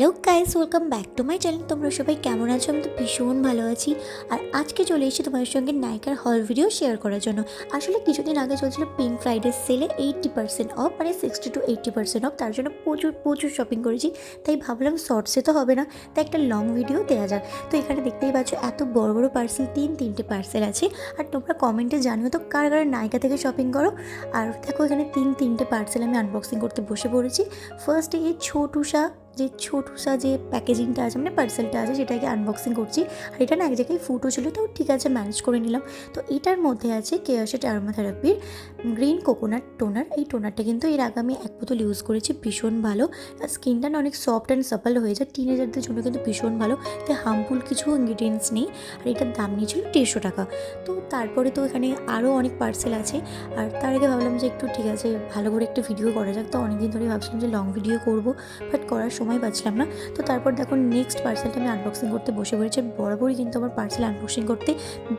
Hello guys, welcome back to my channel. তোমরা সবাই কেমন আছো? আমি তো ভীষণ ভালো আছি। আর আজকে চলে এসেছি তোমাদের সঙ্গে নাইকার হল ভিডিও শেয়ার করার জন্য। আসলে কিছুদিন আগে চলছিল পিঙ্ক ফ্রাইডে সেলে 80% অফ, মানে 60 to 80% অফ। তার জন্য প্রচুর প্রচুর শপিং করেছি। তাই ভাবলাম শর্টসে তো হবে না, তাই একটা লং ভিডিও দেওয়া যাক। তো এখানে দেখতেই পাচ্ছ এত বড় বড় পার্সেল, তিনটে পার্সেল আছে। আর তোমরা কমেন্টে জানিও তো কার নাইকা থেকে শপিং করো। আর দেখো এখানে তিনটে পার্সেল আমি আনবক্সিং করতে বসে পড়েছি। ফার্স্টে এই ছোটুসা যে প্যাকেজিংটা আছে, মানে পার্সেলটা আছে, সেটাকে আনবক্সিং করছি। আর এটা না এক জায়গায় ফুটো ছিল, তো ঠিক আছে ম্যানেজ করে নিলাম। তো এটার মধ্যে আছে কেয়াশেট আরোমাথেরাপির গ্রিন কোকোনাট টোনার। এই টোনারটা কিন্তু এর আগে আমি 1 বোতল ইউজ করেছি, ভীষণ ভালো। স্কিনটা না অনেক সফট অ্যান্ড সাপল হয়ে যায়, টিনেজারদের জন্য কিন্তু ভীষণ ভালো। তাই হার্মফুল কিছু ইনগ্রিডিয়েন্টস নেই। আর এটার দাম নিয়েছিল 150 টাকা। তো তারপরে তো এখানে আরও অনেক পার্সেল আছে। আর তার আগে ভাবলাম যে একটু ঠিক আছে ভালো করে একটা ভিডিও করা যাক। তো অনেকদিন ধরে ভাবছিলাম যে লং ভিডিও করবো, বাট করার সময় পাচ্ছিলাম না। তো তারপর দেখো নেক্সট পার্সেলটা আমি আনবক্সিং করতে বসে পড়েছি। বরাবরই কিন্তু আমার পার্সেল আনবক্সিং করতে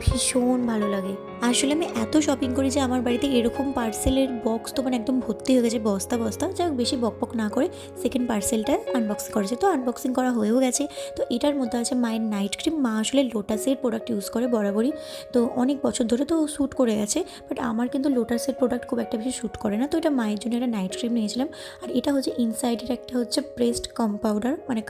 ভীষণ ভালো লাগে। আসলে আমি এত শপিং করি যে আমার বাড়িতে এরকম পার্সেলের বক্স তো মানে একদম ভর্তি হয়ে গেছে, বস্তা বস্তা। যাই হোক বেশি বকবক না করে সেকেন্ড পার্সেলটা আনবক্সিং করেছে। তো আনবক্সিং করা হয়েও গেছে। তো এটার মধ্যে আছে মায়ের নাইট ক্রিম। মা আসলে লোটাসের প্রোডাক্ট ইউজ করে বরাবরই, তো অনেক বছর ধরে তো শ্যুট করে গেছে। বাট আমার কিন্তু লোটাসের প্রোডাক্ট খুব একটা বেশি শ্যুট করে না। তো এটা মায়ের জন্য একটা নাইট ক্রিম নিয়েছিলাম। আর এটা হচ্ছে ইনসাইডের একটা হচ্ছে প্রেসড কাম পাউডার, মানে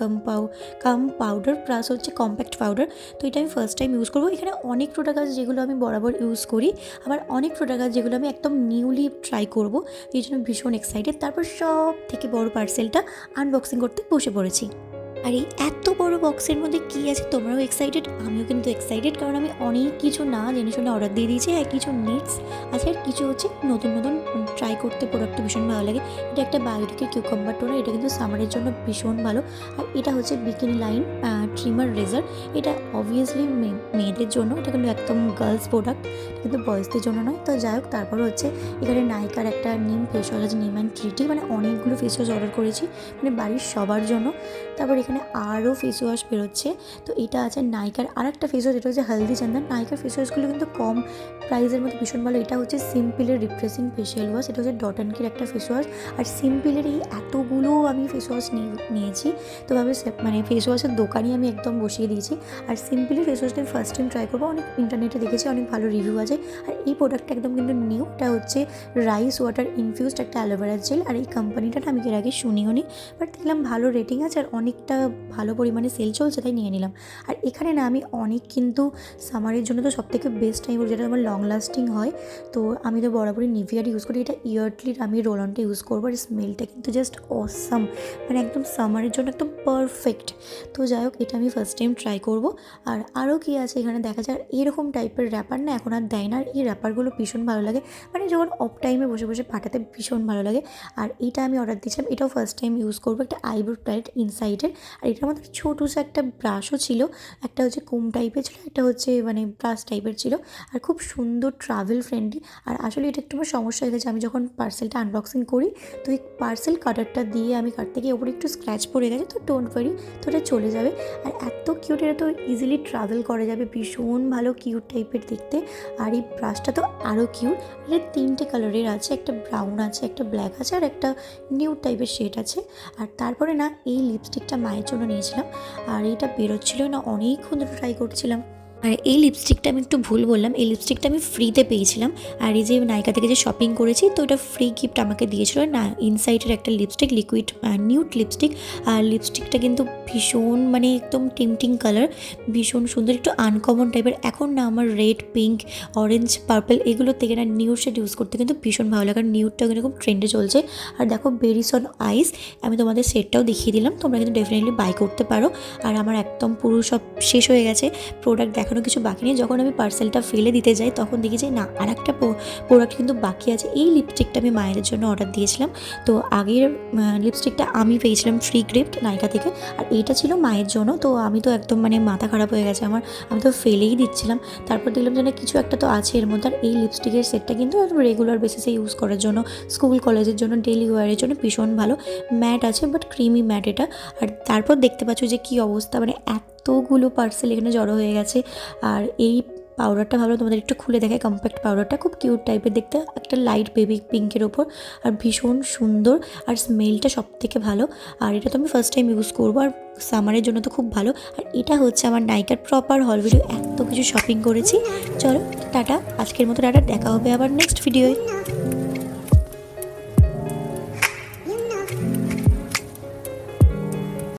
কাম পাউডার প্লাস হচ্ছে কম্প্যাক্ট পাউডার। তো এটা আমি ফার্স্ট টাইম ইউজ করবো। এখানে অনেক প্রোডাক্ট আছে যেগুলো আমি বরাবর ইউজ করি, আবার অনেক প্রোডাক্ট আছে যেগুলো আমি একদম নিউলি ট্রাই করবো। এই জন্য ভীষণ এক্সাইটেড। তারপর সব থেকে বড় পার্সেলটা আনবক্সিং করতে বসে পড়েছি। আর এই এত বড় বক্সের মধ্যে কী আছে, তোমরাও এক্সাইটেড, আমিও কিন্তু এক্সাইটেড। কারণ আমি অনেক কিছু না জেনে শুনে অর্ডার দিয়ে দিয়েছি। আর কিছু নিডস আছে, আর কিছু হচ্ছে নতুন নতুন ট্রাই করতে প্রোডাক্টটা ভীষণ ভালো লাগে। এটা একটা বায়োটিকের কিউকাম্বার টোনার, এটা কিন্তু সামারের জন্য ভীষণ ভালো। আর এটা হচ্ছে বিকিনি লাইন ট্রিমার রেজার। এটা অবভিয়াসলি মেয়েদের জন্য, এটা কিন্তু একদম গার্লস প্রোডাক্ট, কিন্তু বয়েজদের জন্য নয়। তো যাই হোক, তারপর হচ্ছে এখানে নাইকার একটা নিম ফেস ওয়াশ আছে, নিম অ্যান্ড ট্রিটি, মানে অনেকগুলো ফেস ওয়াশ অর্ডার করেছি, মানে বাড়ির সবার জন্য। তারপর এখানে আরও ফেস ওয়াশ বেরোচ্ছে। তো এটা আছে নাইকার আর একটা ফেস ওয়াশ, এটা হচ্ছে হলদি চন্দন। নাইকার ফেস ওয়াশগুলো কিন্তু কম প্রাইসের মধ্যে ভীষণ ভালো। এটা হচ্ছে সিম্পলের রিফ্রেশিং ফেশিয়াল ওয়াশ, এটা হচ্ছে ডট অ্যান্ড কির একটা ফেস ওয়াশ। আর সিম্পলের এই এতগুলো আমি ফেস ওয়াশ নিয়েছি, তো ভাবে মানে ফেস ওয়াশের দোকানই আমি একদম বসিয়ে দিয়েছি। আর সিম্পলের ফেস ওয়াশটা ফার্স্ট টাইম ট্রাই করবো, অনেক ইন্টারনেটে দেখেছি, অনেক ভালো রিভিউ আছে। আর এই প্রোডাক্টটা একদম কিন্তু নিউ। এটা হচ্ছে রাইস ওয়াটার ইনফিউজড একটা অ্যালোভেরা জেল। আর এই কোম্পানিটা আমি এর আগে শুনিও নি, বাট দেখলাম ভালো রেটিং আছে আর অনেকটা ভালো পরিমাণে সেল চলছে, তাই নিয়ে নিলাম। আর এখানে না আমি অনেক কিন্তু সামারের জন্য তো সবথেকে বেস্ট টাইম, যেটা আমার লং লাস্টিং হয়। তো আমি তো বরাবরই নিভিয়ার ইউজ করি। এটা ইয়ার্টলির আমি রোল অনটা ইউজ করবো। আর স্মেলটা কিন্তু জাস্ট অসাম, মানে একদম সামারের জন্য একদম পারফেক্ট। তো যাই হোক, এটা আমি ফার্স্ট টাইম ট্রাই করবো। আর আরও কী আছে এখানে দেখা যায়, এরকম টাইপের র্যাপার না এখন আর দেয় না। আর এই র্যাপারগুলো ভীষণ ভালো লাগে, মানে যখন অফ টাইমে বসে বসে পাঠাতে ভীষণ ভালো লাগে। আর এটা আমি অর্ডার দিয়েছিলাম, এটাও ফার্স্ট টাইম ইউজ করবো। একটা আইব্রো প্যালেট ইনসাইডের। আর এটার মধ্যে ছোটুসা একটা ব্রাশও ছিল, একটা হচ্ছে কোম টাইপের ছিল, একটা হচ্ছে মানে ব্রাশ টাইপের ছিল। আর খুব সুন্দর ট্রাভেল ফ্রেন্ডলি। আর আসলে এটা একটু আমার সমস্যা হয়ে গেছে, আমি যখন পার্সেলটা আনবক্সিং করি, তো এই পার্সেল কাটারটা দিয়ে আমি কাটতে গিয়ে ওপরে একটু স্ক্র্যাচ পড়ে গেছে। তো ডোন্ট ওয়ারি, তো এটা চলে যাবে। আর এত কিউট, এটা তো ইজিলি ট্রাভেল করা যাবে, ভীষণ ভালো কিউট টাইপের দেখতে। আর এই ব্রাশটা তো আরও কিউট। এটা 3টে কালারের আছে, একটা ব্রাউন আছে, একটা ব্ল্যাক আছে, আর একটা নিউড টাইপের শেড আছে। আর তারপরে না এই লিপস্টিকটা মায়ের জন্য নিয়েছিলাম। আর এইটা বেরোচ্ছিল না, অনেকক্ষণ ধরে ট্রাই করছিলাম। আর এই লিপস্টিকটা আমি একটু ভুল বললাম, এই লিপস্টিকটা আমি ফ্রিতে পেয়েছিলাম। আর এই যে নাইকা থেকে যে শপিং করেছি, তো এটা ফ্রি গিফট আমাকে দিয়েছিল না, ইনসাইডের একটা লিপস্টিক, লিকুইড নিউড লিপস্টিক। আর লিপস্টিকটা কিন্তু ভীষণ মানে একদম টেম্পটিং কালার, ভীষণ সুন্দর, একটু আনকমন টাইপের। এখন না আমার রেড, পিঙ্ক, অরেঞ্জ, পার্পল এগুলোর থেকে না নিউড শেড ইউজ করতে কিন্তু ভীষণ ভালো লাগে। আর নিউডটা কিন্তু খুব ট্রেন্ডে চলছে। আর দেখো বেরিস অন আইস, আমি তোমাদের সেটটাও দেখিয়ে দিলাম, তোমরা কিন্তু ডেফিনেটলি বাই করতে পারো। আর আমার একদম পুরো সব শেষ হয়ে গেছে, প্রোডাক্ট দেখানো কিছু বাকি নেই। যখন আমি পার্সেলটা ফেলে দিতে যাই, তখন দেখি যে না আর একটা প্রোডাক্ট কিন্তু বাকি আছে। এই লিপস্টিকটা আমি মায়ের জন্য অর্ডার দিয়েছিলাম। তো আগের লিপস্টিকটা আমি পেয়েছিলাম ফ্রি গিফট নাইকা থেকে, আর এইটা ছিল মায়ের জন্য। তো আমি তো একদম মানে মাথা খারাপ হয়ে গেছে আমার, আমি তো ফেলেই দিচ্ছিলাম। তারপর দেখলাম যে না কিছু একটা তো আছে এর মধ্যে। আর এই লিপস্টিকের সেটটা কিন্তু রেগুলার বেসিসে ইউজ করার জন্য, স্কুল কলেজের জন্য, ডেলি ওয়ারের জন্য ভীষণ ভালো। ম্যাট আছে, বাট ক্রিমি ম্যাট এটা। আর তারপর দেখতে পাচ্ছ যে কী অবস্থা, মানে এতগুলো পার্সেল এখানে জড়ো হয়ে গেছে। আর এই পাউডারটা ভাবলাম তোমাদের একটু খুলে দেখায়। কম্প্যাক্ট পাউডারটা খুব কিউট টাইপের দেখতে, একটা লাইট বেবি পিঙ্কের ওপর, আর ভীষণ সুন্দর, আর স্মেলটা সব থেকে ভালো। আর এটা তো আমি ফার্স্ট টাইম ইউজ করবো, আর সামারের জন্য তো খুব ভালো। আর এটা হচ্ছে আমার নাইকার প্রপার হল ভিডিও। এত কিছু শপিং করেছি। চলো টাটা, আজকের মতো টাটা, দেখা হবে আবার নেক্সট ভিডিওয়।